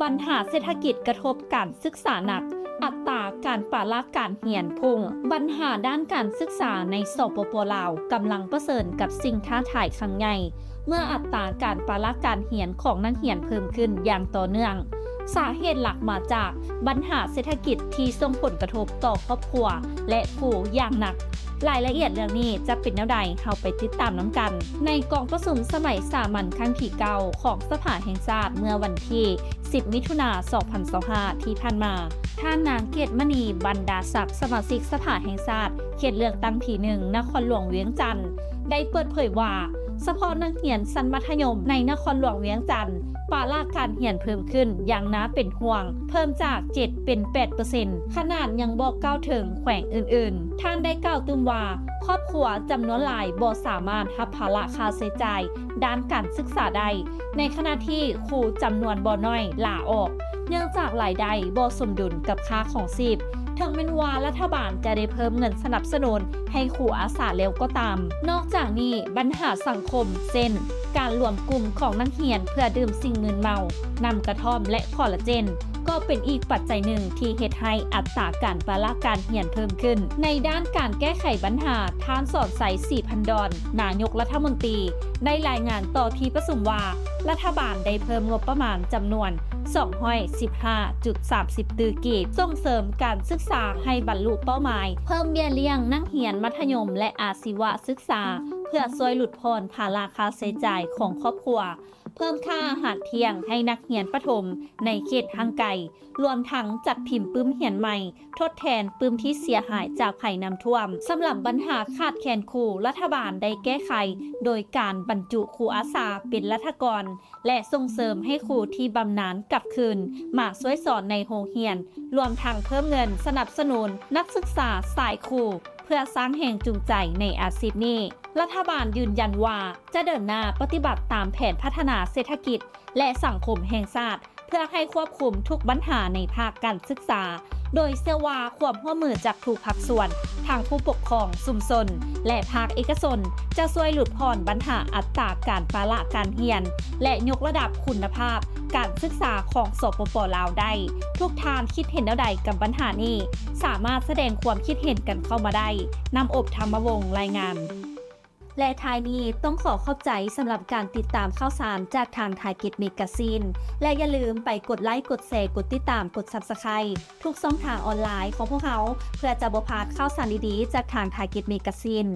ปัญหาเศรษฐกิจกระทบการศึกษาหนักอัตราการปราการเรียนพุ่งปัญหาด้านการศึกษาในสปป.ลาวกำลังเผชิญกับสิ่งท้าทายครั้งใหญ่เมื่ออัตราการปราการเรียนของนักเรียนเพิ่มขึ้นอย่างต่อเนื่องสาเหตุหลักมาจากปัญหาเศรษฐกิจที่ส่งผลกระทบต่อครอบครัวและผู้อย่างหนักรายละเอียดเรื่องนี้จะเป็นแนวใดเราไปติดตามน้ำกันในกองประชุมสมัยสามัญครั้งที่9ของสภาแห่งชาติเมื่อวันที่10 มิถุนายน 2025 ที่ผ่านมาท่านนางเกตมณีบรรดาศักดิ์สมาชิกสภาแห่งชาติเขตเลือกตั้งที่1นครหลวงเวียงจันทน์ได้เปิดเผยว่าเฉพาะนักเรียนชั้นมัธยมในนครหลวงเวียงจันทน์ปราการเรียนเพิ่มขึ้นอย่างน่าเป็นห่วงเพิ่มจาก7เป็น 8% ขนาดยังบอกก้าวถึงแขวงอื่นๆท่านได้กล่าวตื้มว่าครอบครัวจำนวนหลายบ่สามารถรับภาระค่าใช้จ่ายด้านการศึกษาได้ในขณะที่ครูจำนวนบ่น้อยลาออกเนื่องจากรายได้บ่สมดุลกับค่าของชีพถึงแม้ว่ารัฐบาลจะได้เพิ่มเงินสนับสนุนให้ครูอาสาแล้วก็ตามนอกจากนี้ปัญหาสังคมเช่นการรวมกลุ่มของนักเรียนเพื่อดื่มสิ่งมึนเมานำกระท่อมและคอลลาเจนก็เป็นอีกปัจจัยหนึ่งที่เฮ็ดให้อัตราการปราการเรียนเพิ่มขึ้นในด้านการแก้ไขปัญหาท่านสอนใส 4,000 ดอนนายกรัฐมนตรีได้รายงานต่อที่ประชุมว่ารัฐบาลได้เพิ่มงบประมาณจำนวน215.30 ตื้อกีบส่งเสริมการศึกษาให้บรรลุเป้าหมายเพิ่มเบี้ยเลี้ยงนักเรียนมัธยมและอาชีวศึกษาเพื่อช่วยลดภาระค่าใช้จ่ายของครอบครัวเพิ่มค่าอาหารเที่ยงให้นักเรียนประถมในเขตห่างไกลรวมทั้งจัดพิมพ์ปื้มเรียนใหม่ทดแทนปื้มที่เสียหายจากภัยน้ำท่วมสำหรับปัญหาขาดแคลนครูรัฐบาลได้แก้ไขโดยการบรรจุครูอาสาเป็นรัฐกรและส่งเสริมให้ครูที่บำนาญกลับคืนมาช่วยสอนในโรงเรียนรวมทั้งเพิ่มเงินสนับสนุนนักศึกษาสายครูเพื่อสร้างแรงจูงใจในอาชีพนี้รัฐบาลยืนยันว่าจะเดินหน้าปฏิบัติตามแผนพัฒนาเศรษฐกิจและสังคมแห่งชาติเพื่อให้ควบคุมทุกปัญหาในภาคการศึกษาโดยเชื่อว่าความร่วมมือจากทุกภาคส่วนทางผู้ปกครองชุมชนและภาคเอกชนจะช่วยลดปัญหาอัตราการปราการเรียนและยกระดับคุณภาพการศึกษาของสปป.ลาวได้ทุกท่านคิดเห็นแนวใดกับปัญหานี้สามารถแสดงความคิดเห็นกันเข้ามาได้นำอบธรรมวงศ์รายงานและท้ายนี้ต้องขอขอบใจสำหรับการติดตามข่าวสารจากทางThai Gate Magazineและอย่าลืมไปกดไลค์กดแชร์กดติดตามกด Subscribe ทุกช่องทางออนไลน์ของพวกเขาเพื่อจะบ่พลาดข่าวสารดีๆจากทางThai Gate Magazine